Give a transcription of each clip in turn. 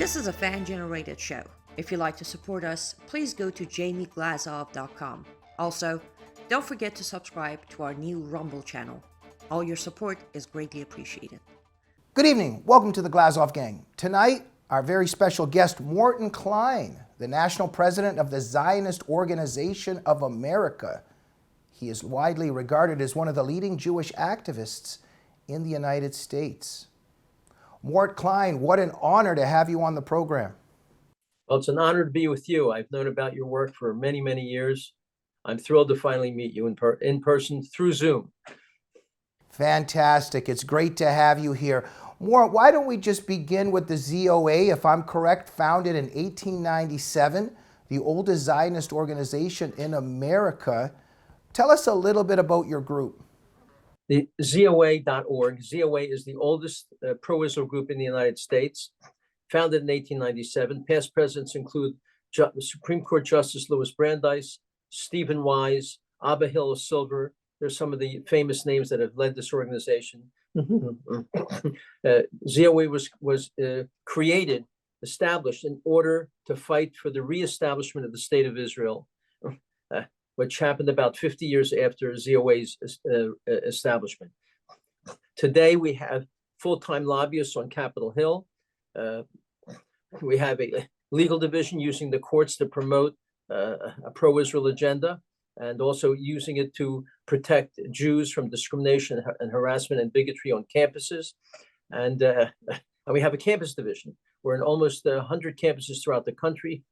This is a fan-generated show. If you'd like to support us, please go to jamieglazov.com. Also, don't forget to subscribe to our new Rumble channel. All your support is greatly appreciated. Good evening. Welcome to the Glazov Gang. Tonight, our very special guest, Morton Klein, the national president of the Zionist Organization of America. He is widely regarded as one of the leading Jewish activists in the United States. Mort Klein, what an honor to have you on the program. Well, it's an honor to be with you. I've known about your work for many, many years. I'm thrilled to finally meet you in person through Zoom. Fantastic. It's great to have you here. Mort, why don't we just begin with the ZOA, if I'm correct, founded in 1897, the oldest Zionist organization in America. Tell us a little bit about your group. The ZOA.org. ZOA is the oldest pro-Israel group in the United States, founded in 1897. Past presidents include Supreme Court Justice Louis Brandeis, Stephen Wise, Abba Hillel Silver. There's some of the famous names that have led this organization. ZOA was established in order to fight for the reestablishment of the State of Israel, which happened about 50 years after ZOA's establishment. Today, we have full-time lobbyists on Capitol Hill. We have a legal division using the courts to promote a pro-Israel agenda, and also using it to protect Jews from discrimination and harassment and bigotry on campuses. And we have a campus division. We're in almost 100 campuses throughout the country,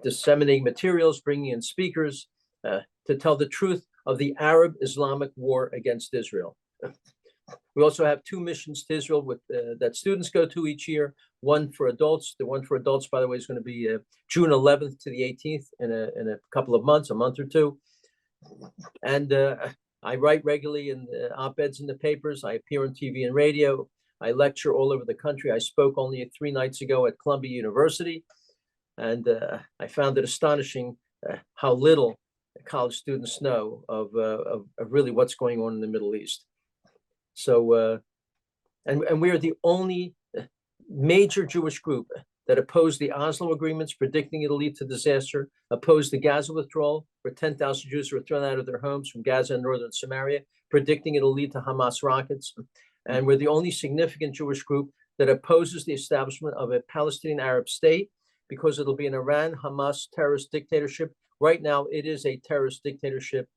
disseminating materials, bringing in speakers to tell the truth of the Arab-Islamic war against Israel. We also have two missions to Israel that students go to each year, one for adults. The one for adults, by the way, is going to be June 11th to the 18th in a couple of months, a month or two. And I write regularly in op-eds in the papers. I appear on TV and radio. I lecture all over the country. I spoke only 3 nights ago at Columbia University. And I found it astonishing how little college students know of really what's going on in the Middle East. So, and we are the only major Jewish group that opposed the Oslo agreements, predicting it'll lead to disaster, opposed the Gaza withdrawal, where 10,000 Jews were thrown out of their homes from Gaza and northern Samaria, predicting it'll lead to Hamas rockets. And we're the only significant Jewish group that opposes the establishment of a Palestinian Arab state, because it'll be an Iran Hamas terrorist dictatorship. Right now, it is a terrorist dictatorship.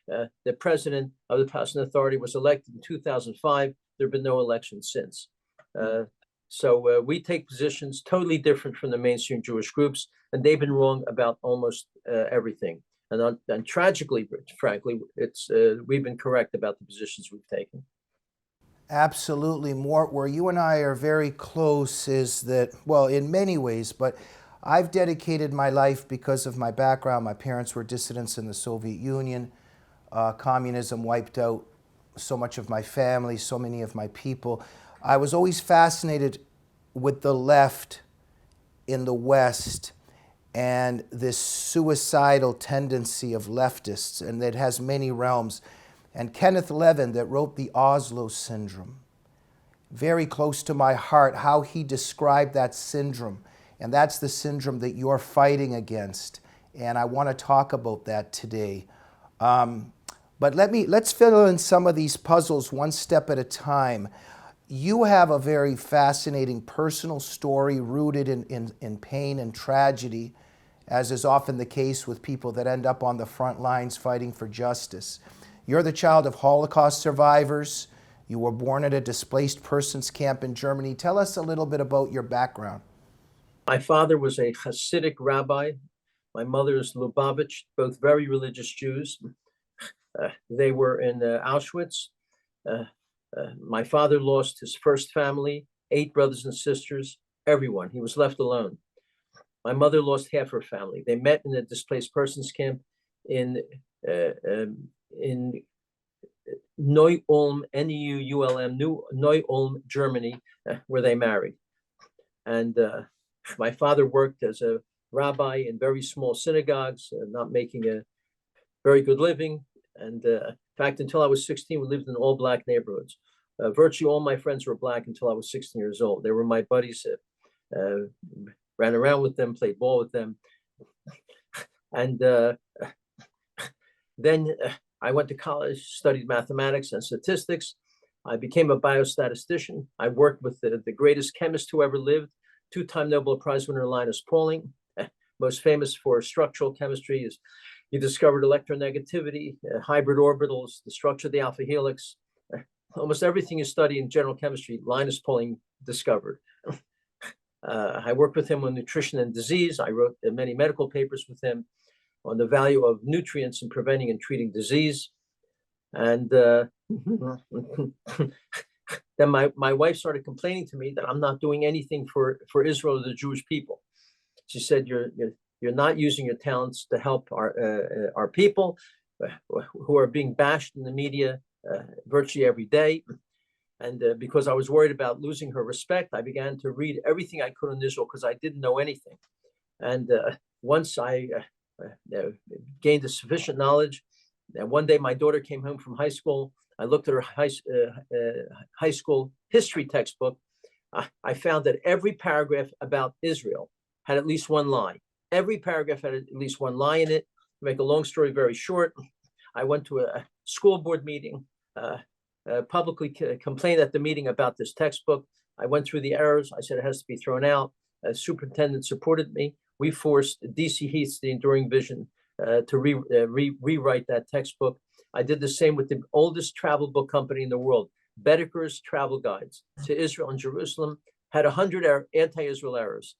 The president of the Palestinian Authority was elected in 2005. There have been no elections since. So we take positions totally different from the mainstream Jewish groups, and they've been wrong about almost everything. And tragically, frankly, we've been correct about the positions we've taken. Absolutely, Mort. Where you and I are very close is that, well, in many ways, but I've dedicated my life because of my background. My parents were dissidents in the Soviet Union. Communism wiped out so much of my family, so many of my people. I was always fascinated with the left in the West and this suicidal tendency of leftists, and it has many realms. And Kenneth Levin, that wrote the Oslo Syndrome, very close to my heart, how he described that syndrome. And that's the syndrome that you're fighting against. And I want to talk about that today. But let's fill in some of these puzzles one step at a time. You have a very fascinating personal story rooted in pain and tragedy, as is often the case with people that end up on the front lines fighting for justice. You're the child of Holocaust survivors. You were born at a displaced persons camp in Germany. Tell us a little bit about your background. My father was a Hasidic rabbi. My mother is Lubavitch, both very religious Jews. They were in Auschwitz. My father lost his first family, 8 brothers and sisters, everyone. He was left alone. My mother lost half her family. They met in a displaced persons camp in Neu-Ulm, N-E-U-L-M, Neu-Ulm, Germany, where they married. And my father worked as a rabbi in very small synagogues, not making a very good living. And in fact, until I was 16, we lived in all Black neighborhoods. Virtually all my friends were Black until I was 16 years old. They were my buddies ran around with them, played ball with them. And then I went to college, studied mathematics and statistics. I became a biostatistician. I worked with the greatest chemist who ever lived, two-time Nobel Prize winner Linus Pauling. Most famous for structural chemistry is he discovered electronegativity, hybrid orbitals, the structure of the alpha helix. Almost everything you study in general chemistry, Linus Pauling discovered. I worked with him on nutrition and disease. I wrote many medical papers with him on the value of nutrients in preventing and treating disease. And then my wife started complaining to me that I'm not doing anything for Israel or the Jewish people. She said, you're not using your talents to help our people who are being bashed in the media virtually every day. And because I was worried about losing her respect, I began to read everything I could on Israel because I didn't know anything. And once I gained a sufficient knowledge, and one day my daughter came home from high school. I looked at her high school history textbook. I found that every paragraph about Israel had at least one lie. Every paragraph had at least one lie in it. To make a long story very short, I went to a school board meeting, publicly complained at the meeting about this textbook. I went through the errors. I said it has to be thrown out. A superintendent supported me. We forced D.C. Heath's The Enduring Vision to rewrite that textbook. I did the same with the oldest travel book company in the world, Bedeker's Travel Guides to Israel and Jerusalem, had 100 anti-Israel errors.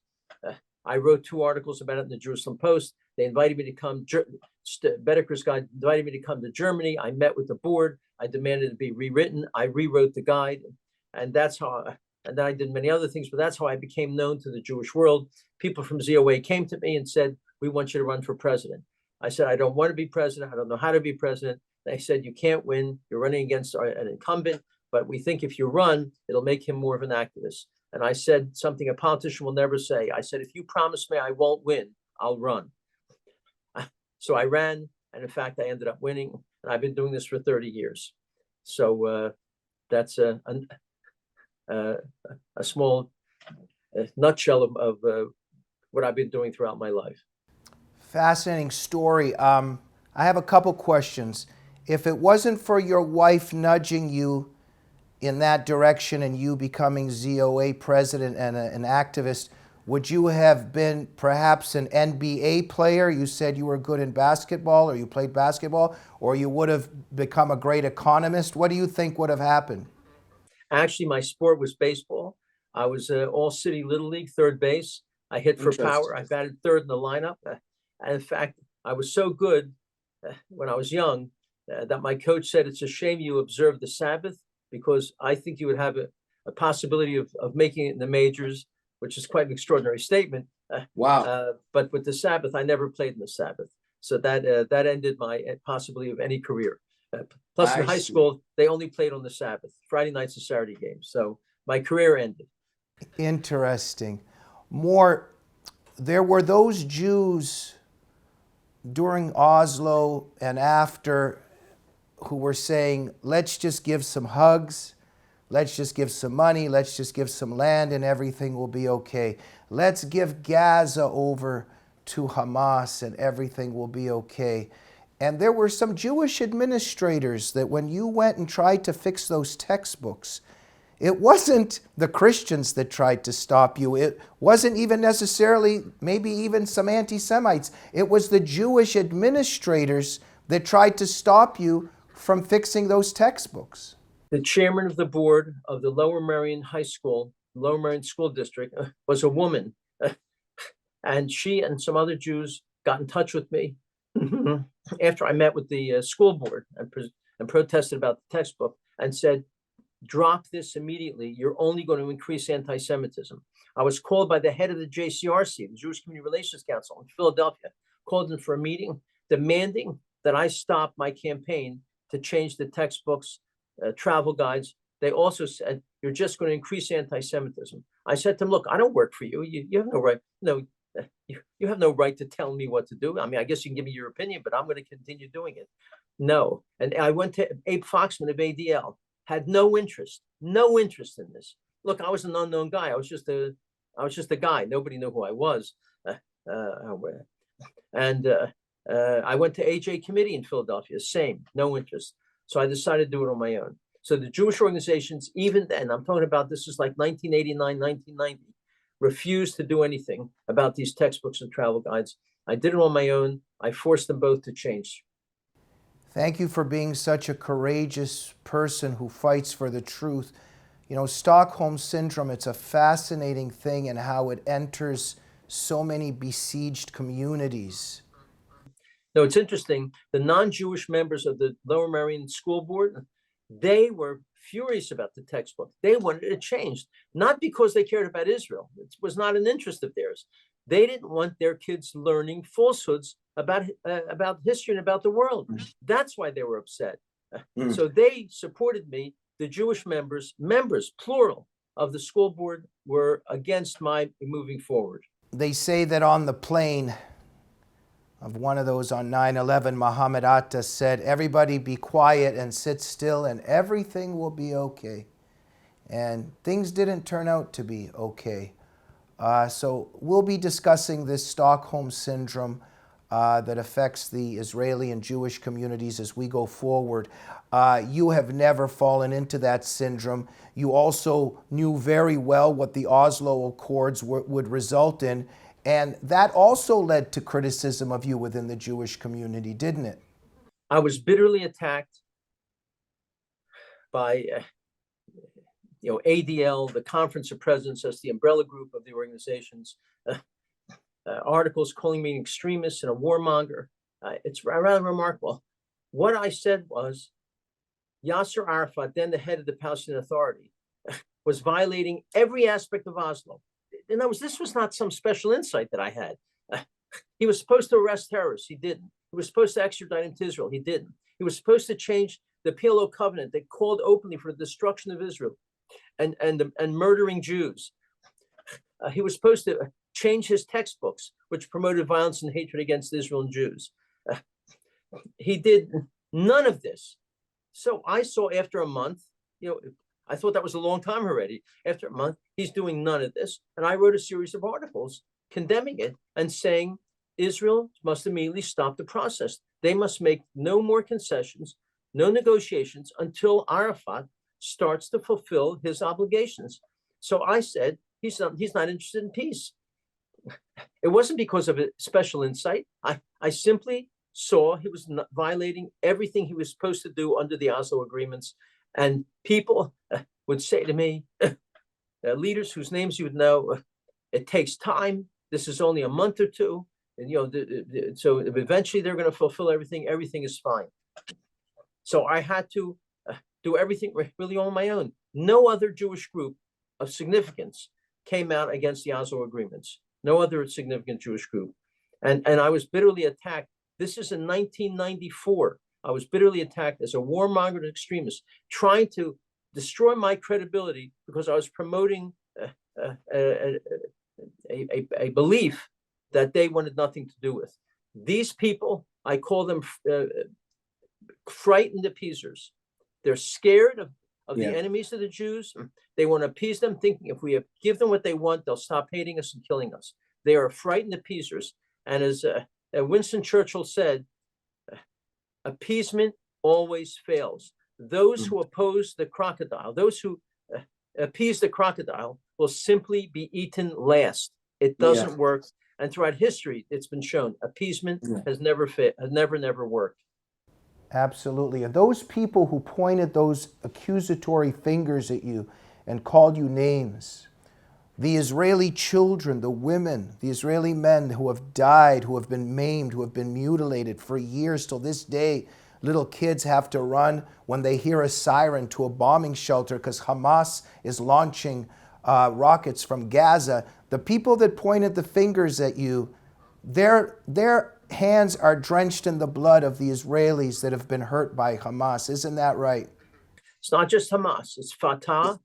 I wrote 2 articles about it in the Jerusalem Post. They invited me to come, Bedeker's Guide invited me to come to Germany. I met with the board. I demanded it be rewritten. I rewrote the guide. And that's how, and then I did many other things, but that's how I became known to the Jewish world. People from ZOA came to me and said, we want you to run for president. I said, I don't want to be president. I don't know how to be president. They said, you can't win. You're running against an incumbent, but we think if you run, it'll make him more of an activist. And I said something a politician will never say. I said, if you promise me I won't win, I'll run. So I ran, and in fact, I ended up winning. And I've been doing this for 30 years. So that's a small nutshell of what I've been doing throughout my life. Fascinating story. I have a couple questions. If it wasn't for your wife nudging you in that direction and you becoming ZOA president and an activist, would you have been perhaps an NBA player? You said you were good in basketball, or you played basketball, or you would have become a great economist. What do you think would have happened? Actually, my sport was baseball. I was all-city Little League, third base. I hit for power. I batted third in the lineup. And in fact, I was so good when I was young that my coach said, it's a shame you observed the Sabbath, because I think you would have a possibility of making it in the majors, which is quite an extraordinary statement. Wow. But with the Sabbath, I never played in the Sabbath. So that ended my possibility of any career. Plus, in high school, they only played on the Sabbath, Friday nights and Saturday games. So my career ended. Interesting. There were those Jews during Oslo and after who were saying, let's just give some hugs, let's just give some money, let's just give some land and everything will be okay. Let's give Gaza over to Hamas and everything will be okay. And there were some Jewish administrators that when you went and tried to fix those textbooks, it wasn't the Christians that tried to stop you. It wasn't even necessarily, maybe even some anti-Semites. It was the Jewish administrators that tried to stop you from fixing those textbooks. The chairman of the board of the Lower Merion High School, Lower Merion School District, was a woman. And she and some other Jews got in touch with me after I met with the school board and protested about the textbook and said, drop this immediately. You're only going to increase anti-Semitism. I was called by the head of the JCRC, the Jewish Community Relations Council in Philadelphia, called in for a meeting demanding that I stop my campaign to change the textbooks, travel guides. They also said, you're just going to increase anti-Semitism. I said to them, look, I don't work for you. You have no right. No, you have no right to tell me what to do. I mean, I guess you can give me your opinion, but I'm going to continue doing it. No. And I went to Abe Foxman of ADL, had no interest in this. Look, I was an unknown guy. I was just a I was just a guy. Nobody knew who I was. And I went to AJ Committee in Philadelphia, same, no interest. So I decided to do it on my own. So the Jewish organizations, even then, I'm talking about this is like 1989, 1990, refused to do anything about these textbooks and travel guides. I did it on my own. I forced them both to change. Thank you for being such a courageous person who fights for the truth. You know, Stockholm Syndrome, it's a fascinating thing in how it enters so many besieged communities. No, it's interesting. The non-Jewish members of the Lower Merion School Board, they were furious about the textbook. They wanted it changed, not because they cared about Israel. It was not an interest of theirs. They didn't want their kids learning falsehoods about history and about the world. That's why they were upset. So they supported me. The Jewish members, plural, of the school board were against my moving forward. They say that on the plane of one of those on 9/11, Muhammad Atta said, everybody be quiet and sit still and everything will be okay. And things didn't turn out to be okay. So we'll be discussing this Stockholm Syndrome that affects the Israeli and Jewish communities as we go forward. You have never fallen into that syndrome. You also knew very well what the Oslo Accords would result in, and that also led to criticism of you within the Jewish community, didn't it? I was bitterly attacked by ADL, the Conference of Presidents, as the umbrella group of the organizations, articles calling me an extremist and a warmonger. It's rather remarkable. What I said was, Yasser Arafat, then the head of the Palestinian Authority, was violating every aspect of Oslo. In other words, this was not some special insight that I had. He was supposed to arrest terrorists. He didn't. He was supposed to extradite him to Israel. He didn't. He was supposed to change the PLO covenant that called openly for the destruction of Israel and murdering Jews. He was supposed to change his textbooks, which promoted violence and hatred against Israel and Jews. He did none of this. So I saw after a month, I thought that was a long time already. After a month, he's doing none of this. And I wrote a series of articles condemning it and saying Israel must immediately stop the process. They must make no more concessions, no negotiations until Arafat starts to fulfill his obligations. So I said, he's not interested in peace. It wasn't because of a special insight. I simply saw he was violating everything he was supposed to do under the Oslo agreements. And people would say to me, leaders whose names you would know, it takes time. This is only a month or two. And, so eventually they're going to fulfill everything. Everything is fine. So I had to do everything really on my own. No other Jewish group of significance came out against the Oslo agreements. No other significant Jewish group. And I was bitterly attacked. This is in 1994. I was bitterly attacked as a warmonger and extremist, trying to destroy my credibility because I was promoting a belief that they wanted nothing to do with. These people, I call them frightened appeasers. They're scared of the enemies of the Jews. They want to appease them, thinking if we give them what they want, they'll stop hating us and killing us. They are frightened appeasers. And as Winston Churchill said, appeasement always fails. Those who oppose the crocodile, those who appease the crocodile will simply be eaten last. It doesn't work. And throughout history, it's been shown appeasement has never worked. Absolutely. And those people who pointed those accusatory fingers at you and called you names, the Israeli children, the women, the Israeli men who have died, who have been maimed, who have been mutilated for years till this day, little kids have to run when they hear a siren to a bombing shelter because Hamas is launching rockets from Gaza. The people that pointed the fingers at you, their hands are drenched in the blood of the Israelis that have been hurt by Hamas. Isn't that right? It's not just Hamas. It's Fatah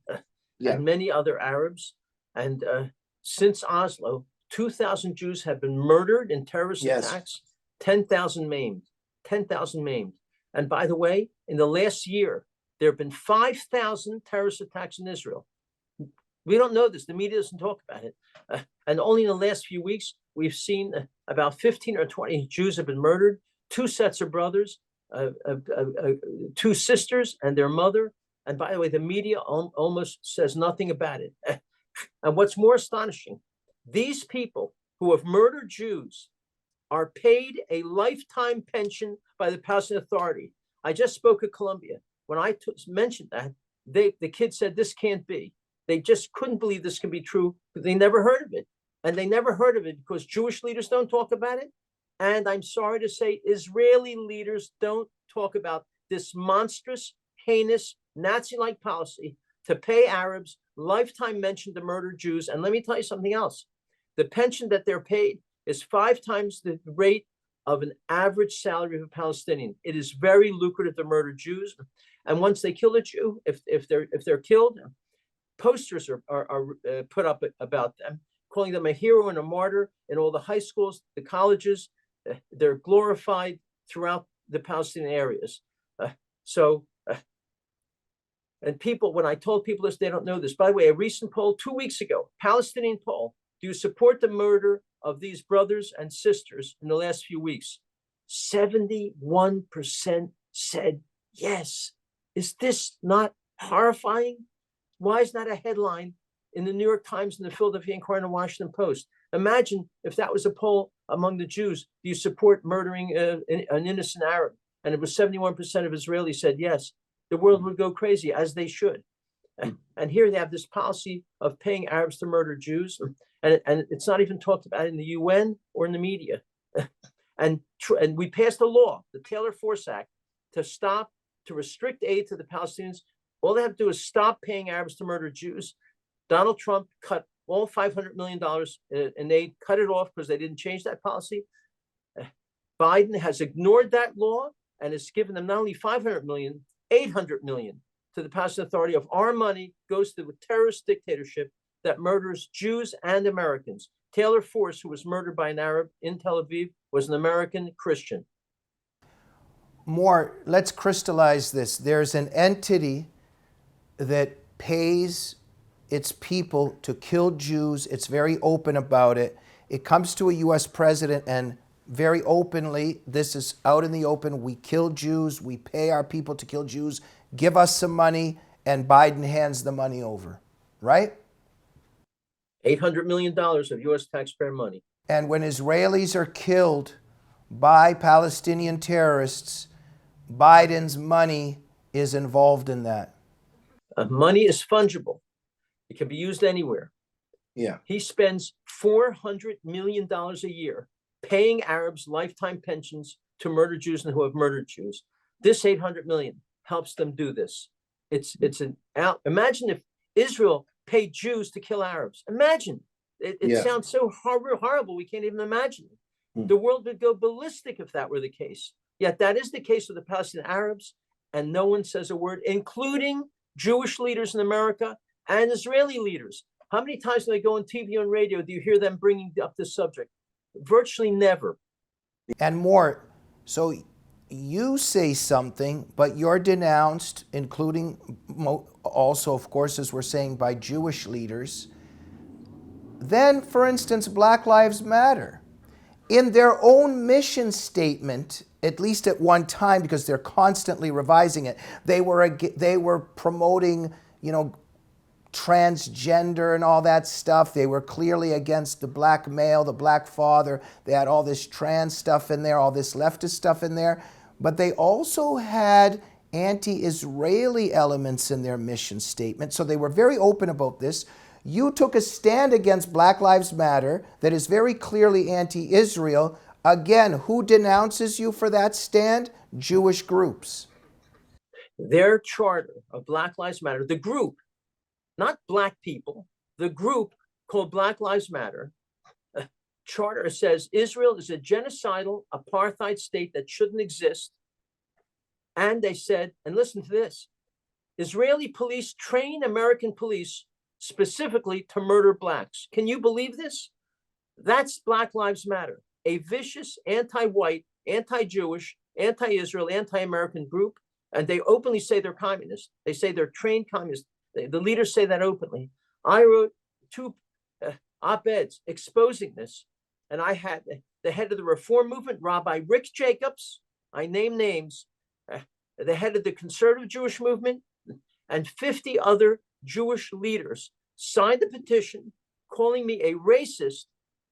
and many other Arabs. And since Oslo, 2,000 Jews have been murdered in terrorist attacks, 10,000 maimed, 10,000 maimed. And by the way, in the last year, there have been 5,000 terrorist attacks in Israel. We don't know this. The media doesn't talk about it. And only in the last few weeks, we've seen about 15 or 20 Jews have been murdered, two sets of brothers, two sisters and their mother. And by the way, the media almost says nothing about it. And what's more astonishing, these people who have murdered Jews are paid a lifetime pension by the Palestinian Authority. I just spoke at Columbia. When I mentioned that, the kid said, this can't be. They just couldn't believe this can be true, but they never heard of it. And they never heard of it because Jewish leaders don't talk about it. And I'm sorry to say, Israeli leaders don't talk about this monstrous, heinous, Nazi-like policy to pay Arabs lifetime pension to murder Jews. And let me tell you something else. The pension that they're paid is 5 times the rate of an average salary of a Palestinian. It is very lucrative to murder Jews. And once they kill a Jew, if they're killed, posters are put up about them, calling them a hero and a martyr in all the high schools, the colleges. They're glorified throughout the Palestinian areas. And people, when I told people this, they don't know this. By the way, a recent poll 2 weeks ago, Palestinian poll, do you support the murder of these brothers and sisters in the last few weeks? 71% said yes. Is this not horrifying? Why is that a headline in the New York Times and the Philadelphia Inquirer and the Washington Post? Imagine if that was a poll among the Jews. Do you support murdering an innocent Arab? And it was 71% of Israelis said yes. The world would go crazy, as they should. And here they have this policy of paying Arabs to murder Jews. And it's not even talked about in the UN or in the media. And we passed a law, the Taylor-Force Act, to restrict aid to the Palestinians. All they have to do is stop paying Arabs to murder Jews. Donald Trump cut all $500 million in aid, cut it off because they didn't change that policy. Biden has ignored that law and has given them not only 500 million, 800 million to the Palestinian Authority of our money goes to a terrorist dictatorship that murders Jews and Americans. Taylor Force, who was murdered by an Arab in Tel Aviv, was an American Christian. More, let's crystallize this. There's an entity that pays its people to kill Jews. It's very open about it. It comes to a U.S. president and very openly, this is out in the open, we kill Jews, we pay our people to kill Jews, give us some money, and Biden hands the money over, right? $800 million of U.S. taxpayer money. And when Israelis are killed by Palestinian terrorists, Biden's money is involved in that. Money is fungible. It can be used anywhere. Yeah. He spends $400 million a year paying Arabs lifetime pensions to murder Jews and who have murdered Jews. This 800 million helps them do this. Imagine if Israel paid Jews to kill Arabs. Imagine. It sounds so horrible. We can't even imagine it. The world would go ballistic if that were the case. Yet that is the case with the Palestinian Arabs, and no one says a word, including Jewish leaders in America and Israeli leaders. How many times when they go on TV and radio do you hear them bringing up this subject? Virtually never. And more, so you say something, but you're denounced, including also, of course, as we're saying, by Jewish leaders. Then, for instance, Black Lives Matter. In their own mission statement, at least at one time, because they're constantly revising it, they were promoting, transgender and all that stuff. They were clearly against the black male, the black father. They had all this trans stuff in there, all this leftist stuff in there. But they also had anti-Israeli elements in their mission statement. So they were very open about this. You took a stand against Black Lives Matter that is very clearly anti-Israel. Again, who denounces you for that stand? Jewish groups. Their charter of Black Lives Matter, the group, not black people, the group called Black Lives Matter, charter says Israel is a genocidal apartheid state that shouldn't exist. And they said, and listen to this, Israeli police train American police specifically to murder blacks. Can you believe this? That's Black Lives Matter, a vicious anti-white, anti-Jewish, anti-Israel, anti-American group. And they openly say they're communists. They say they're trained communists. The leaders say that openly. I wrote two op-eds exposing this, and I had the head of the Reform Movement, Rabbi Rick Jacobs, I name names, the head of the Conservative Jewish Movement, and 50 other Jewish leaders signed the petition calling me a racist,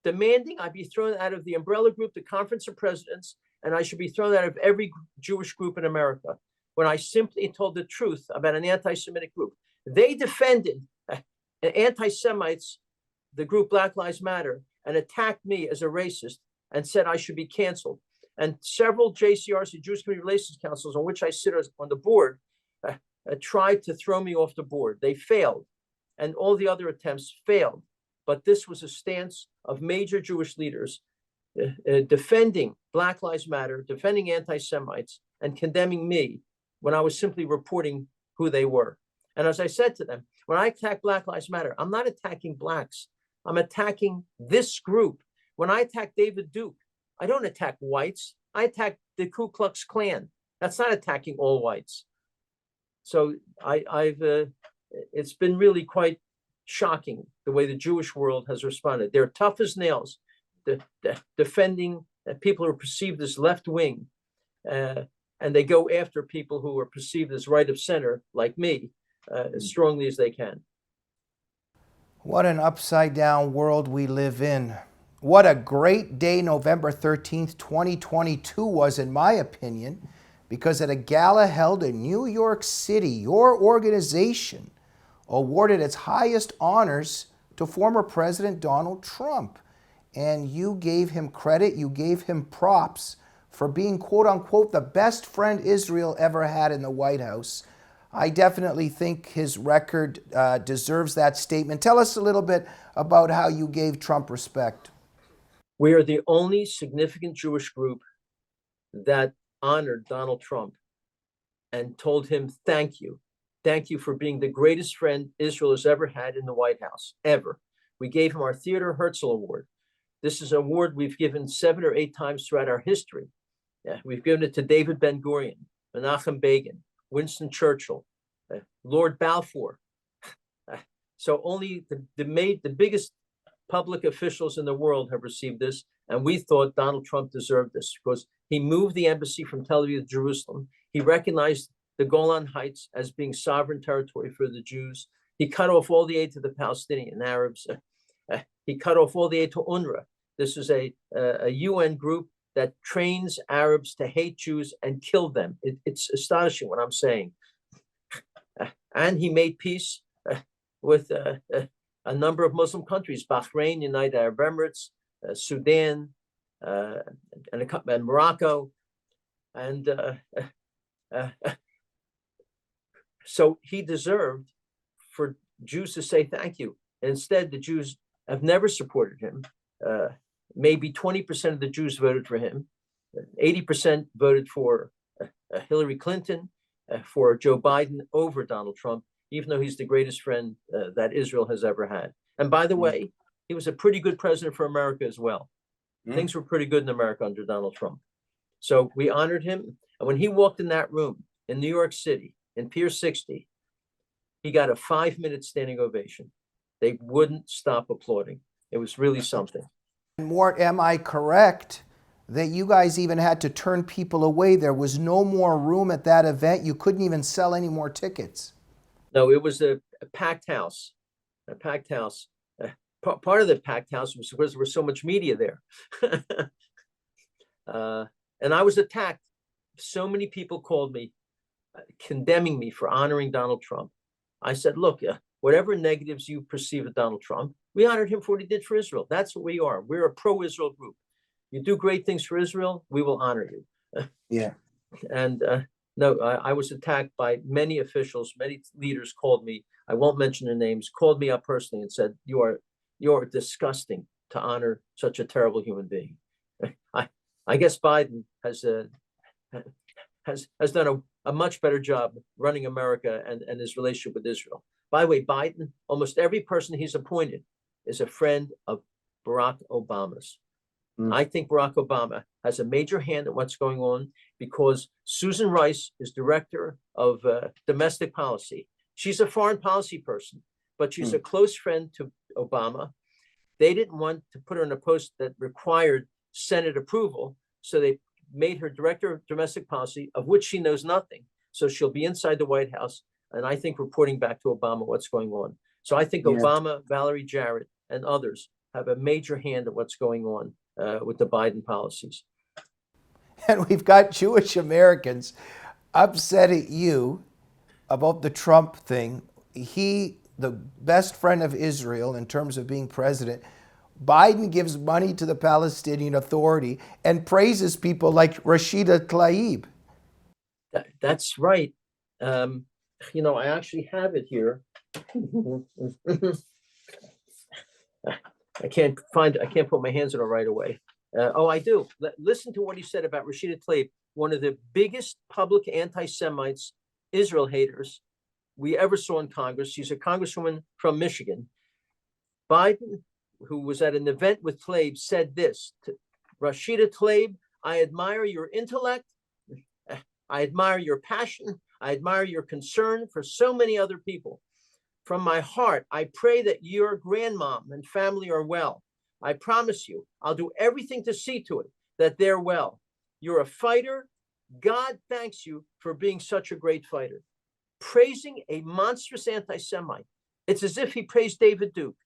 demanding I be thrown out of the umbrella group, the Conference of Presidents, and I should be thrown out of every Jewish group in America, when I simply told the truth about an anti-Semitic group. They defended anti-Semites, the group Black Lives Matter, and attacked me as a racist and said I should be canceled. And several JCRs, the Jewish Community Relations Councils, on which I sit on the board, tried to throw me off the board. They failed, and all the other attempts failed. But this was a stance of major Jewish leaders defending Black Lives Matter, defending anti-Semites, and condemning me when I was simply reporting who they were. And as I said to them, when I attack Black Lives Matter, I'm not attacking blacks. I'm attacking this group. When I attack David Duke, I don't attack whites. I attack the Ku Klux Klan. That's not attacking all whites. So it's been really quite shocking the way the Jewish world has responded. They're tough as nails, defending people who are perceived as left wing, and they go after people who are perceived as right of center, like me, as strongly as they can. What an upside down world we live in. What a great day November 13th, 2022 was, in my opinion, because at a gala held in New York City, your organization awarded its highest honors to former President Donald Trump. And you gave him credit, you gave him props for being, quote unquote, the best friend Israel ever had in the White House. I definitely think his record deserves that statement. Tell us a little bit about how you gave Trump respect. We are the only significant Jewish group that honored Donald Trump and told him, thank you. Thank you for being the greatest friend Israel has ever had in the White House, ever. We gave him our Theodore Herzl Award. This is an award we've given 7 or 8 times throughout our history. We've given it to David Ben-Gurion, Menachem Begin, Winston Churchill, Lord Balfour. So only the biggest public officials in the world have received this, and we thought Donald Trump deserved this because he moved the embassy from Tel Aviv to Jerusalem. He recognized the Golan Heights as being sovereign territory for the Jews. He cut off all the aid to the Palestinian Arabs. He cut off all the aid to UNRWA. This is a UN group that trains Arabs to hate Jews and kill them. It's astonishing what I'm saying. And he made peace with a number of Muslim countries, Bahrain, United Arab Emirates, Sudan, and Morocco. And so he deserved for Jews to say thank you. And instead, the Jews have never supported him. Maybe 20% of the Jews voted for him. 80% voted for Hillary Clinton, for Joe Biden over Donald Trump, even though he's the greatest friend that Israel has ever had. And by the way, he was a pretty good president for America as well. Things were pretty good in America under Donald Trump. So we honored him. And when he walked in that room in New York City, in Pier 60, he got a 5-minute standing ovation. They wouldn't stop applauding. It was really something. Mort, am I correct that you guys even had to turn people away? There was no more room at that event. You couldn't even sell any more tickets. No, it was a packed house. A packed house. Part of the packed house was because there was so much media there. And I was attacked. So many people called me, condemning me for honoring Donald Trump. I said, look, whatever negatives you perceive of Donald Trump, we honored him for what he did for Israel. That's what we are. We're a pro-Israel group. You do great things for Israel, we will honor you. Yeah. And no, I was attacked by many officials. Many leaders called me. I won't mention their names. Called me up personally and said, "You are disgusting to honor such a terrible human being." I guess Biden has done a much better job running America and his relationship with Israel. By the way, Biden, almost every person he's appointed is a friend of Barack Obama's. I think Barack Obama has a major hand in what's going on because Susan Rice is director of domestic policy. She's a foreign policy person. but she's a close friend to Obama. They didn't want to put her in a post that required Senate approval, so they made her director of domestic policy, of which she knows nothing. So she'll be inside the White House, and I think reporting back to Obama what's going on. So I think Obama, Valerie Jarrett, and others have a major hand in what's going on with the Biden policies. And we've got Jewish Americans upset at you about the Trump thing. He, the best friend of Israel in terms of being president, Biden gives money to the Palestinian Authority and praises people like Rashida Tlaib. That's right. You know, I actually have it here. I can't put my hands on it right away. Oh, I do. Listen to what he said about Rashida Tlaib, one of the biggest public anti-Semites, Israel haters we ever saw in Congress. She's a congresswoman from Michigan. Biden, who was at an event with Tlaib, said this to Rashida Tlaib: I admire your intellect. I admire your passion. I admire your concern for so many other people. From my heart, I pray that your grandmom and family are well. I promise you, I'll do everything to see to it that they're well. You're a fighter. God thanks you for being such a great fighter. Praising a monstrous anti-Semite. It's as if he praised David Duke,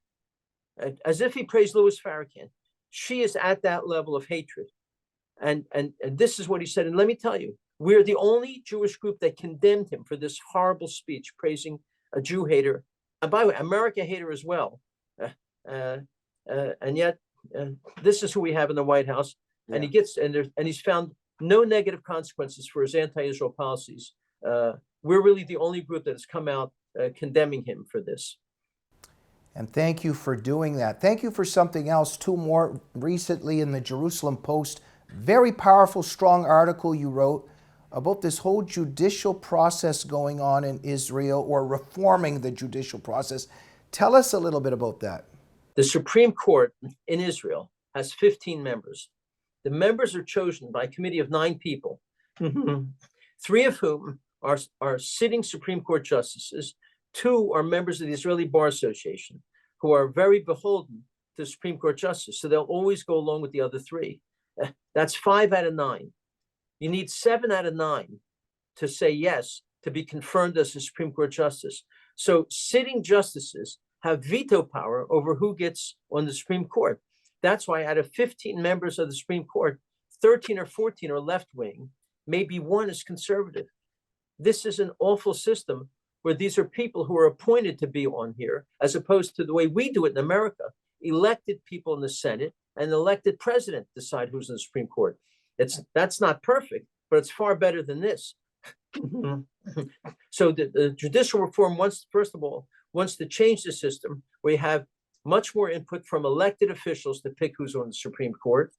as if he praised Louis Farrakhan. She is at that level of hatred. And this is what he said. And let me tell you, we're the only Jewish group that condemned him for this horrible speech, praising a Jew hater. And by the way, America hater as well. And yet, this is who we have in the White House. Yeah. And he's found no negative consequences for his anti-Israel policies. We're really the only group that has come out condemning him for this. And thank you for doing that. Thank you for something else, too, more recently in the Jerusalem Post. Very powerful, strong article you wrote about this whole judicial process going on in Israel, or reforming the judicial process. Tell us a little bit about that. The Supreme Court in Israel has 15 members. The members are chosen by a committee of 9 people, 3 of whom are sitting Supreme Court justices. 2 are members of the Israeli Bar Association, who are very beholden to the Supreme Court justice. So they'll always go along with the other 3. That's 5 out of 9. You need 7 out of 9 to say yes to be confirmed as a Supreme Court justice. So sitting justices have veto power over who gets on the Supreme Court. That's why out of 15 members of the Supreme Court, 13 or 14 are left-wing, maybe 1 is conservative. This is an awful system where these are people who are appointed to be on here, as opposed to the way we do it in America. Elected people in the Senate and elected president decide who's in the Supreme Court. That's not perfect, but it's far better than this. So the judicial reform first of all, wants to change the system where you have much more input from elected officials to pick who's on the Supreme Court,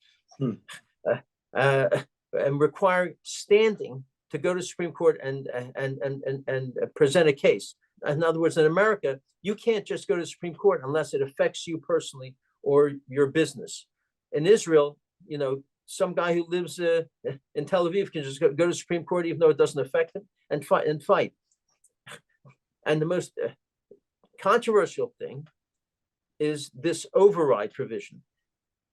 and require standing to go to the Supreme Court and present a case. In other words, in America, you can't just go to the Supreme Court unless it affects you personally or your business. In Israel, you know, some guy who lives in Tel Aviv can just go to the Supreme Court even though it doesn't affect him and fight. And the most controversial thing is this override provision.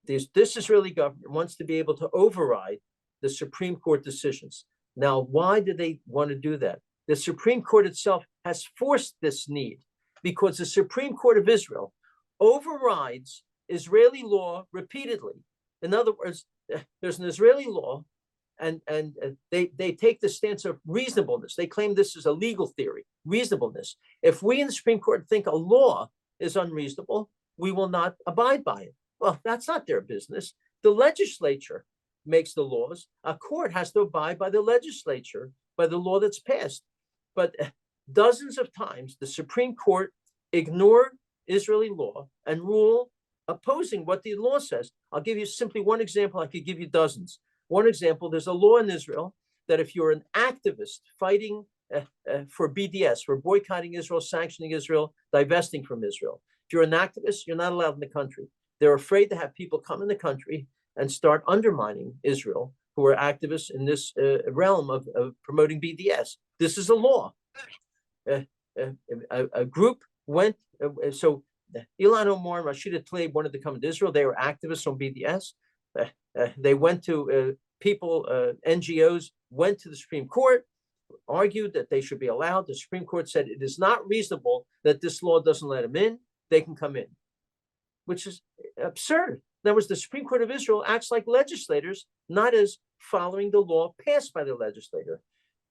This Israeli government wants to be able to override the Supreme Court decisions. Now, why do they want to do that? The Supreme Court itself has forced this need because the Supreme Court of Israel overrides Israeli law repeatedly. In other words, there's an Israeli law, and they take the stance of reasonableness. They claim this is a legal theory, reasonableness. If we in the Supreme Court think a law is unreasonable, we will not abide by it. Well, that's not their business. The legislature makes the laws. A court has to abide by the legislature, by the law that's passed. But dozens of times, the Supreme Court ignore Israeli law and rule opposing what the law says. I'll give you simply one example. I could give you dozens. One example, there's a law in Israel that if you're an activist fighting for BDS, for boycotting Israel, sanctioning Israel, divesting from Israel, if you're an activist, you're not allowed in the country. They're afraid to have people come in the country and start undermining Israel, who are activists in this realm of promoting BDS. This is a law. A group went, so Ilhan Omar and Rashida Tlaib wanted to come to Israel. They were activists on BDS. They went to NGOs, went to the Supreme Court, argued that they should be allowed. The Supreme Court said it is not reasonable that this law doesn't let them in. They can come in, which is absurd. In other words, the Supreme Court of Israel acts like legislators, not as following the law passed by the legislator.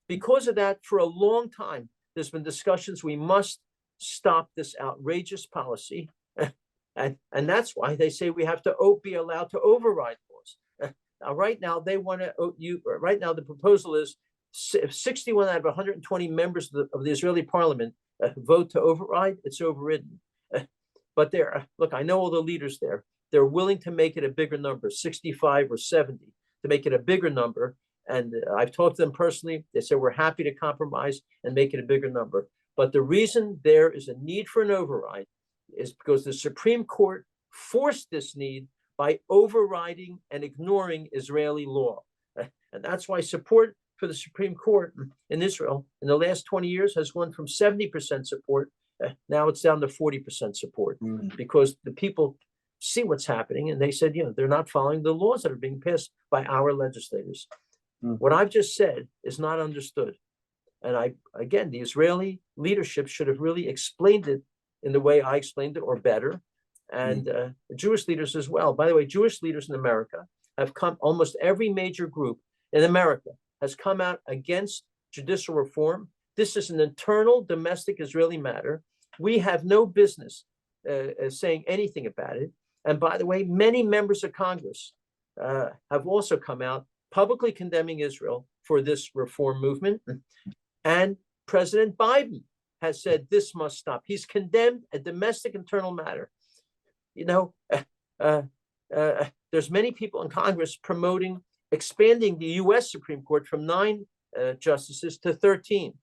Because of that, for a long time, there's been discussions. We must stop this outrageous policy. And that's why they say we have to be allowed to override laws. Now, right now, they want to, right now, the proposal is if 61 out of 120 members of the Israeli parliament vote to override, it's overridden. But look, I know all the leaders there. They're willing to make it a bigger number, 65 or 70, to make it a bigger number. And I've talked to them personally. They said, we're happy to compromise and make it a bigger number. But the reason there is a need for an override is because the Supreme Court forced this need by overriding and ignoring Israeli law. And that's why support for the Supreme Court in Israel in the last 20 years has gone from 70% support. Now it's down to 40% support because the people see what's happening. And they said, they're not following the laws that are being passed by our legislators. What I've just said is not understood. And again, the Israeli leadership should have really explained it in the way I explained it or better. And Jewish leaders as well. By the way, Jewish leaders in America have come, almost every major group in America has come out against judicial reform. This is an internal domestic Israeli matter. We have no business saying anything about it. And by the way, many members of Congress have also come out publicly condemning Israel for this reform movement. And President Biden has said this must stop. He's condemned a domestic internal matter. There's many people in Congress promoting expanding the U.S. Supreme Court from 9 justices to 13,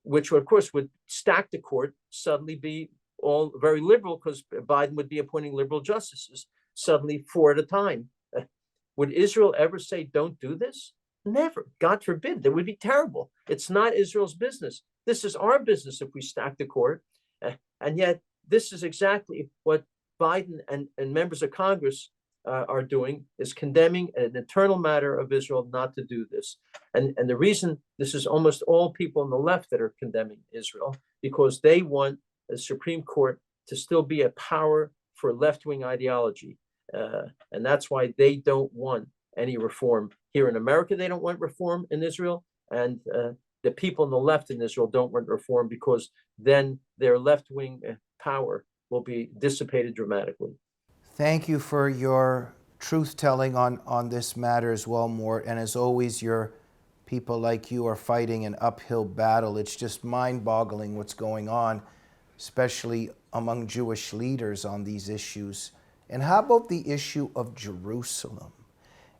which of course would stack the court, suddenly be all very liberal because Biden would be appointing liberal justices, suddenly 4 at a time. Would Israel ever say, don't do this? Never. God forbid. That would be terrible. It's not Israel's business. This is our business if we stack the court. And yet, this is exactly what Biden and members of Congress are doing, is condemning an internal matter of Israel not to do this. And the reason this is almost all people on the left that are condemning Israel, because they want the Supreme Court to still be a power for left-wing ideology. And that's why they don't want any reform. Here in America, they don't want reform in Israel. And the people on the left in Israel don't want reform because then their left-wing power will be dissipated dramatically. Thank you for your truth-telling on this matter as well, Mort. And as always, your people like you are fighting an uphill battle. It's just mind-boggling what's going on, especially among Jewish leaders on these issues. And how about the issue of Jerusalem?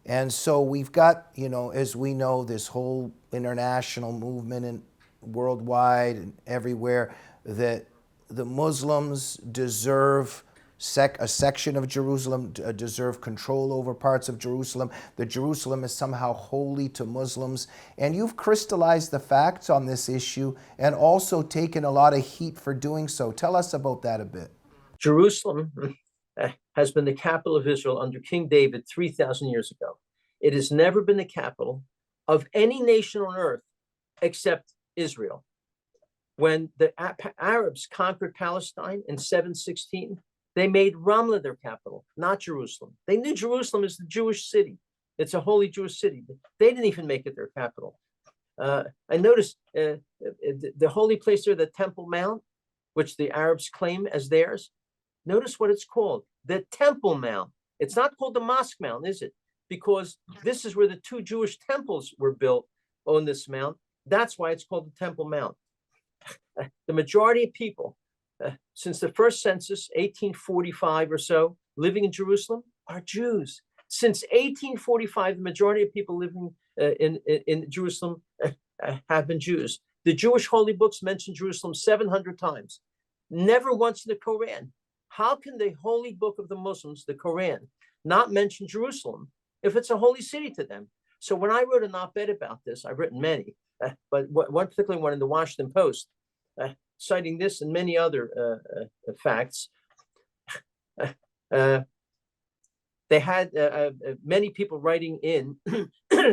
And so we've got, as we know, this whole international movement and worldwide and everywhere that the Muslims deserve a section of Jerusalem, deserve control over parts of Jerusalem, that Jerusalem is somehow holy to Muslims. And you've crystallized the facts on this issue and also taken a lot of heat for doing so. Tell us about that a bit. Jerusalem has been the capital of Israel under King David 3,000 years ago. It has never been the capital of any nation on earth except Israel. When the Arabs conquered Palestine in 716, they made Ramlah their capital, not Jerusalem. They knew Jerusalem is the Jewish city. It's a holy Jewish city. They didn't even make it their capital. I noticed the holy place there, the Temple Mount, which the Arabs claim as theirs. Notice what it's called, the Temple Mount. It's not called the Mosque Mount, is it? Because this is where the 2 Jewish temples were built on this mount. That's why it's called the Temple Mount. The majority of people, since the first census, 1845 or so, living in Jerusalem are Jews. Since 1845, the majority of people living in Jerusalem have been Jews. The Jewish holy books mention Jerusalem 700 times, never once in the Quran. How can the holy book of the Muslims, the Quran, not mention Jerusalem if it's a holy city to them? So when I wrote an op-ed about this, I've written many, but one particular one in the Washington Post, citing this and many other facts, they had many people writing in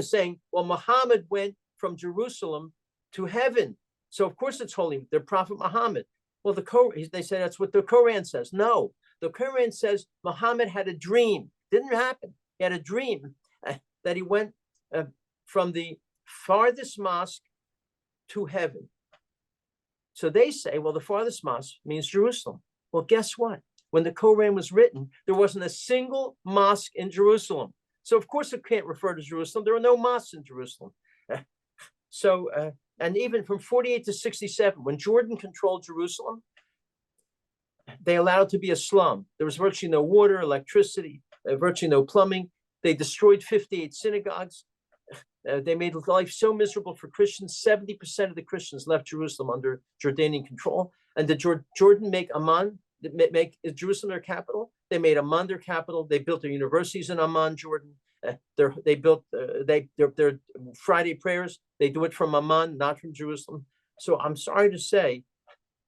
saying, well, Muhammad went from Jerusalem to heaven, so of course it's holy, their prophet Muhammad. Well, they say that's what the Quran says. No, the Quran says Muhammad had a dream. Didn't happen. He had a dream that he went from the farthest mosque to heaven. So they say, well, the farthest mosque means Jerusalem. Well, guess what? When the Quran was written, there wasn't a single mosque in Jerusalem. So of course it can't refer to Jerusalem. There were no mosques in Jerusalem. And even from 48 to 67, when Jordan controlled Jerusalem, they allowed it to be a slum. There was virtually no water, electricity, virtually no plumbing. They destroyed 58 synagogues. They made life so miserable for Christians. 70% of the Christians left Jerusalem under Jordanian control. And did Jordan make Amman, make Jerusalem their capital? They made Amman their capital. They built their universities in Amman, Jordan. They built their Friday prayers. They do it from Amman, not from Jerusalem. So I'm sorry to say,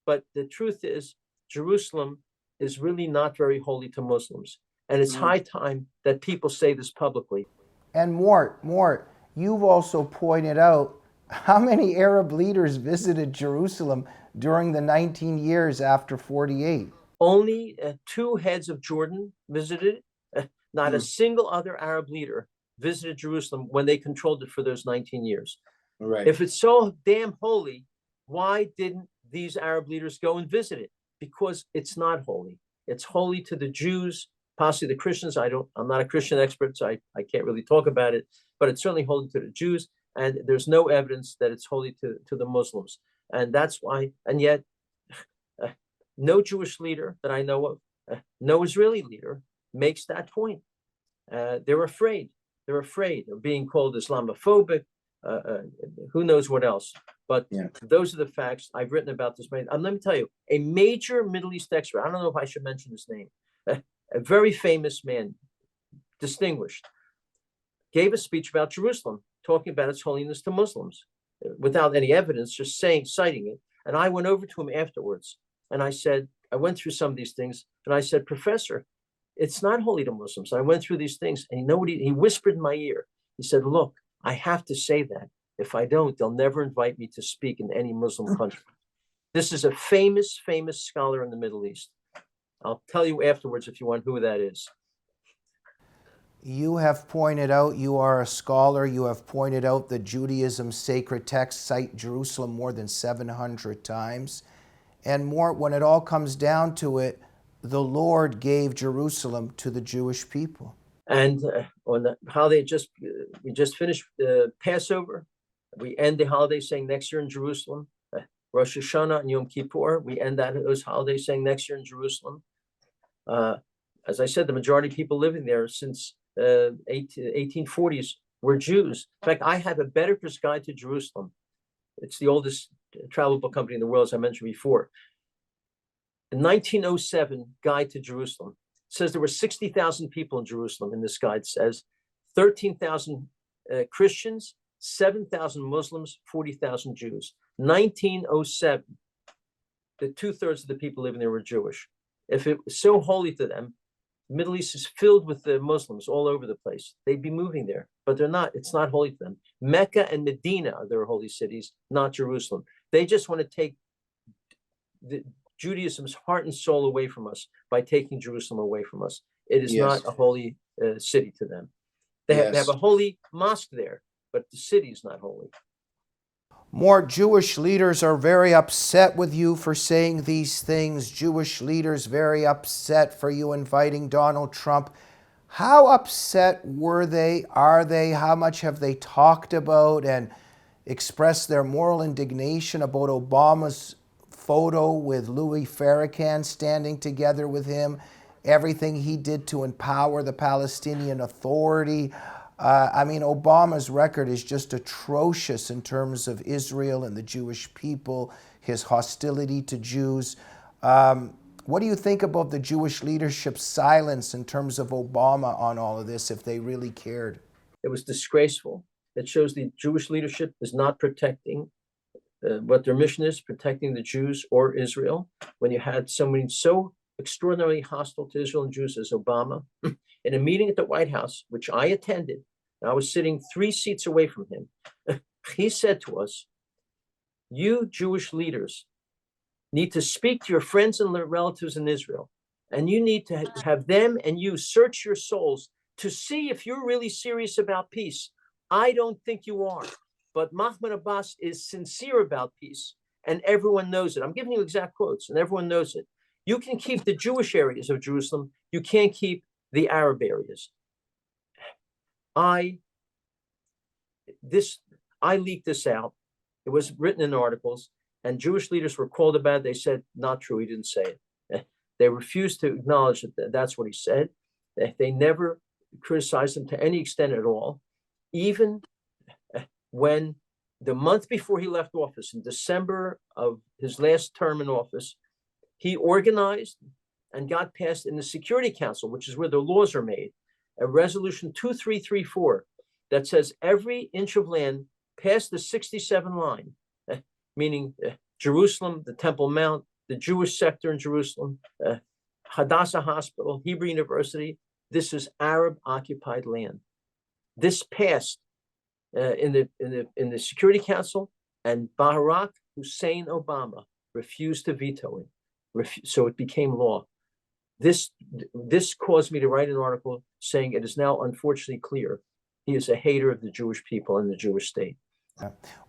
but the truth is, Jerusalem is really not very holy to Muslims. And it's high time that people say this publicly. And Mort, you've also pointed out how many Arab leaders visited Jerusalem during the 19 years after 48. Only 2 heads of Jordan visited. Not a single other Arab leader visited Jerusalem when they controlled it for those 19 years. Right. If it's so damn holy, why didn't these Arab leaders go and visit it? Because it's not holy. It's holy to the Jews, possibly the Christians. I'm not a Christian expert, so I can't really talk about it, but it's certainly holy to the Jews. And there's no evidence that it's holy to the Muslims. And that's why, and yet no Jewish leader that I know of, no Israeli leader makes that point. They're afraid. They're afraid of being called Islamophobic. Who knows what else? But those are the facts. I've written about this. Let me tell you, a major Middle East expert, I don't know if I should mention his name, a very famous man, distinguished, gave a speech about Jerusalem, talking about its holiness to Muslims, without any evidence, just citing it. And I went over to him afterwards, and I said, I went through some of these things, and I said, Professor, it's not holy to Muslims. I went through these things, and you know what he whispered in my ear? He said, look, I have to say that. If I don't, they'll never invite me to speak in any Muslim country. This is a famous, famous scholar in the Middle East. I'll tell you afterwards if you want who that is. You have pointed out, you are a scholar, you have pointed out that Judaism's sacred texts cite Jerusalem more than 700 times. And more, when it all comes down to it, the Lord gave Jerusalem to the Jewish people. And on the holiday, we just finished Passover. We end the holiday saying next year in Jerusalem. Rosh Hashanah and Yom Kippur, we end those holidays saying next year in Jerusalem. As I said, the majority of people living there since 1840s were Jews. In fact, I have a Baedeker's Guide to Jerusalem. It's the oldest travel book company in the world, as I mentioned before. The 1907 Guide to Jerusalem says there were 60,000 people in Jerusalem. In this guide says 13,000 Christians, 7,000 Muslims, 40,000 Jews. 1907, the 2/3 of the people living there were Jewish. If it was so holy to them, the Middle East is filled with the Muslims all over the place. They'd be moving there, but they're not. It's not holy to them. Mecca and Medina are their holy cities, not Jerusalem. They just want to take Judaism's heart and soul away from us by taking Jerusalem away from us. It is not a holy city to them. They have a holy mosque there, but the city is not holy. More Jewish leaders are very upset with you for saying these things. Jewish leaders very upset for you inviting Donald Trump. How upset were they? Are they? How much have they talked about and expressed their moral indignation about Obama's photo with Louis Farrakhan standing together with him, everything he did to empower the Palestinian Authority? I mean, Obama's record is just atrocious in terms of Israel and the Jewish people, his hostility to Jews. What do you think about the Jewish leadership's silence in terms of Obama on all of this, if they really cared? It was disgraceful. It shows the Jewish leadership is not protecting what their mission is, protecting the Jews or Israel, when you had someone so extraordinarily hostile to Israel and Jews as Obama, in a meeting at the White House, which I attended, and I was sitting 3 seats away from him, he said to us, "You Jewish leaders need to speak to your friends and relatives in Israel, and you need to have them and you search your souls to see if you're really serious about peace. I don't think you are, but Mahmoud Abbas is sincere about peace, and everyone knows it." I'm giving you exact quotes, and everyone knows it. You can keep the Jewish areas of Jerusalem. You can't keep the Arab areas. I leaked this out. It was written in articles, and Jewish leaders were called about it. They said, not true, he didn't say it. They refused to acknowledge that that's what he said. They never criticized him to any extent at all. Even when the month before he left office, in December of his last term in office, he organized and got passed in the Security Council, which is where the laws are made, a resolution 2334 that says every inch of land past the 67 line, meaning Jerusalem, the Temple Mount, the Jewish sector in Jerusalem, Hadassah Hospital, Hebrew University, this is Arab occupied land. This passed in the Security Council, and Barack Hussein Obama refused to veto it. So it became law. This caused me to write an article saying it is now unfortunately clear he is a hater of the Jewish people and the Jewish state.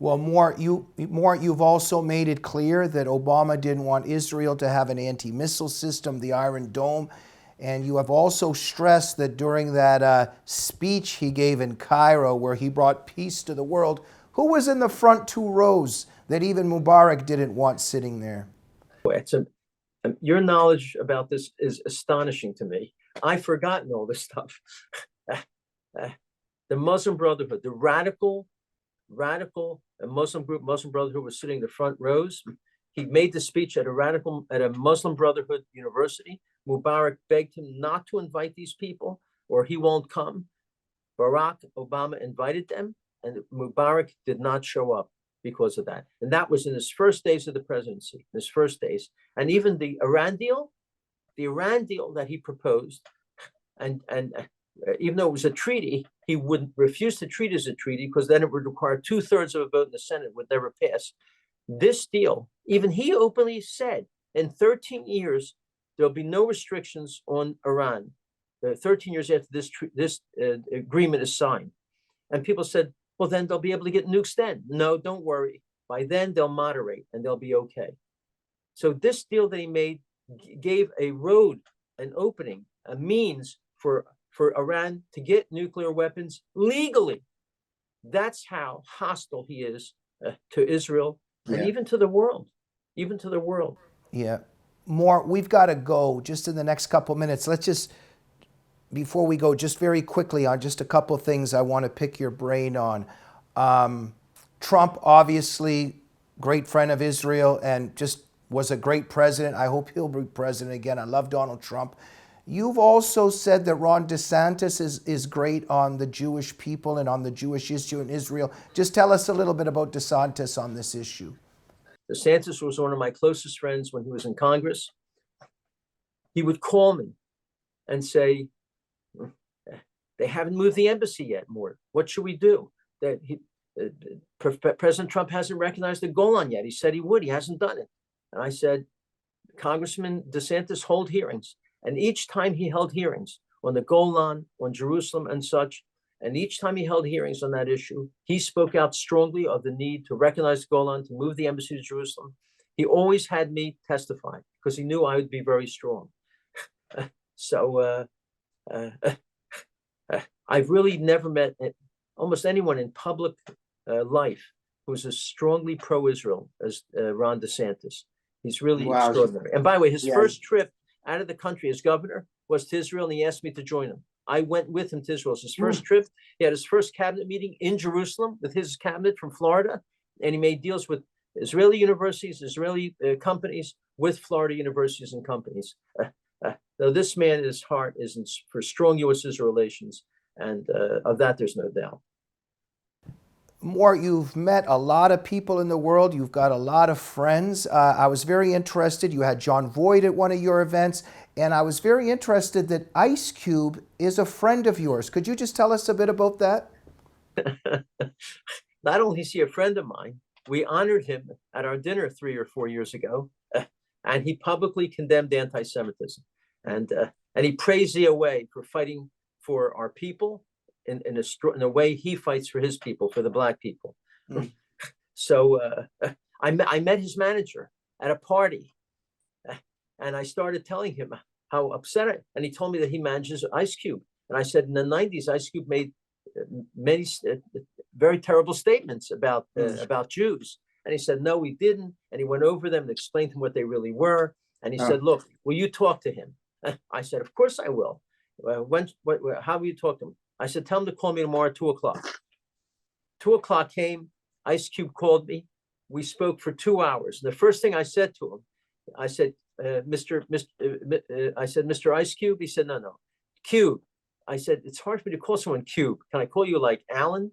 Well, Mort, you've also made it clear that Obama didn't want Israel to have an anti-missile system, the Iron Dome, and you have also stressed that during that speech he gave in Cairo where he brought peace to the world, who was in the front 2 rows that even Mubarak didn't want sitting there? Your knowledge about this is astonishing to me. I've forgotten all this stuff. The Muslim Brotherhood, the radical Muslim group, Muslim Brotherhood, was sitting in the front rows. He made the speech at a Muslim Brotherhood university. Mubarak begged him not to invite these people or he won't come. Barack Obama invited them, and Mubarak did not show up because of that. And that was in his first days of the presidency, his first days. And even the Iran deal that he proposed, and even though it was a treaty, he would refuse to treat it as a treaty because then it would require 2/3 of a vote in the Senate, would never pass. This deal, even he openly said, in 13 years, there'll be no restrictions on Iran. 13 years after this agreement is signed. And people said, well, then they'll be able to get nukes then. No, don't worry. By then, they'll moderate and they'll be okay. So this deal that he made gave a road, an opening, a means for Iran to get nuclear weapons legally. That's how hostile he is to Israel and even to the world, Yeah. Mort, we've got to go just in the next couple minutes. Let's just, before we go, just very quickly on just a couple things I want to pick your brain on. Trump, obviously, great friend of Israel and just was a great president. I hope he'll be president again. I love Donald Trump. You've also said that Ron DeSantis is great on the Jewish people and on the Jewish issue in Israel. Just tell us a little bit about DeSantis on this issue. DeSantis was one of my closest friends when he was in Congress. He would call me and say, they haven't moved the embassy yet, Mort. What should we do? President Trump hasn't recognized the Golan yet. He said he would. He hasn't done it. And I said, Congressman DeSantis, hold hearings. And each time he held hearings on the Golan, on Jerusalem and such, and each time he held hearings on that issue, he spoke out strongly of the need to recognize Golan, to move the embassy to Jerusalem. He always had me testify because he knew I would be very strong. So I've really never met almost anyone in public life who's as strongly pro-Israel as Ron DeSantis. He's really extraordinary. And by the way, his first trip out of the country as governor was to Israel, and he asked me to join him. I went with him to Israel. It was his first trip. He had his first cabinet meeting in Jerusalem with his cabinet from Florida, and he made deals with Israeli universities, Israeli companies, with Florida universities and companies. Now, this man, his heart is for strong U.S.-Israel relations, and of that, there's no doubt. Mort, you've met a lot of people in the world. You've got a lot of friends. I was very interested. You had John Voight at one of your events, and I was very interested that Ice Cube is a friend of yours. Could you just tell us a bit about that? Not only is he a friend of mine, we honored him at our dinner 3 or 4 years ago, and he publicly condemned anti-Semitism, and he praised Ziaway for fighting for our people in a way he fights for his people, for the Black people. Mm. So I met his manager at a party, and I started telling him how upset and he told me that he manages Ice Cube, and I said in the 90s Ice Cube made many very terrible statements about Jews, and he said no, he didn't, and he went over them and explained to him what they really were, and he said, look, will you talk to him? I said, of course I will. How will you talk to him? I said, tell him to call me tomorrow at 2 o'clock. 2 o'clock came, Ice Cube called me. We spoke for 2 hours. And the first thing I said to him, I said, Mr. Ice Cube? He said, no, Cube. I said, it's hard for me to call someone Cube. Can I call you like Alan?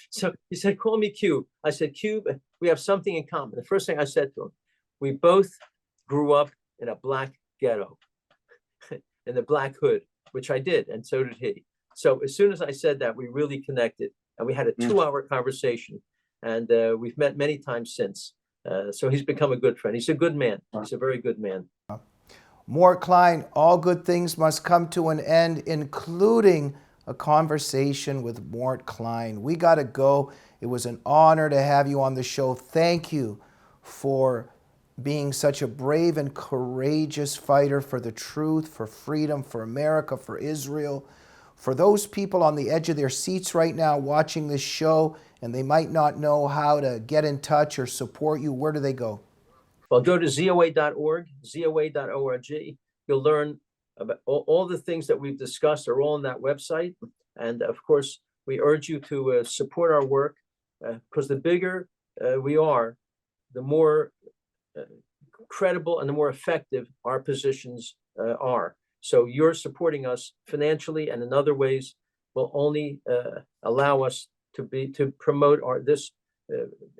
So he said, call me Cube. I said, Cube, we have something in common. The first thing I said to him, we both grew up in a Black ghetto, in the Black hood, which I did, and so did he. So as soon as I said that, we really connected, and we had a 2-hour conversation, and we've met many times since. So he's become a good friend. He's a good man. He's a very good man. Morton Klein, all good things must come to an end, including a conversation with Morton Klein. We got to go. It was an honor to have you on the show. Thank you for being such a brave and courageous fighter for the truth, for freedom, for America, for Israel. For those people on the edge of their seats right now watching this show and they might not know how to get in touch or support you, where do they go? Well, go to zoa.org, zoa.org. You'll learn about all the things that we've discussed are all on that website. And of course, we urge you to support our work, because the bigger we are, the more credible and the more effective our positions are. So your supporting us financially and in other ways will only allow us to promote this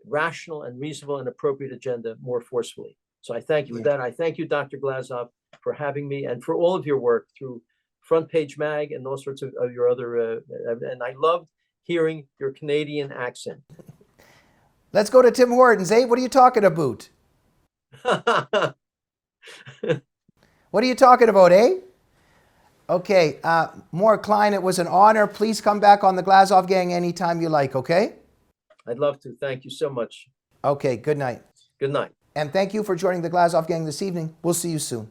rational and reasonable and appropriate agenda more forcefully. So I thank you for that. I thank you, Dr. Glazov, for having me and for all of your work through Front Page Mag and all sorts of your other, and I loved hearing your Canadian accent. Let's go to Tim Hortons, eh? What are you talking about? What are you talking about, eh? Okay, Morton Klein, it was an honor. Please come back on the Glazov Gang anytime you like, okay? I'd love to. Thank you so much. Okay, good night. Good night. And thank you for joining the Glazov Gang this evening. We'll see you soon.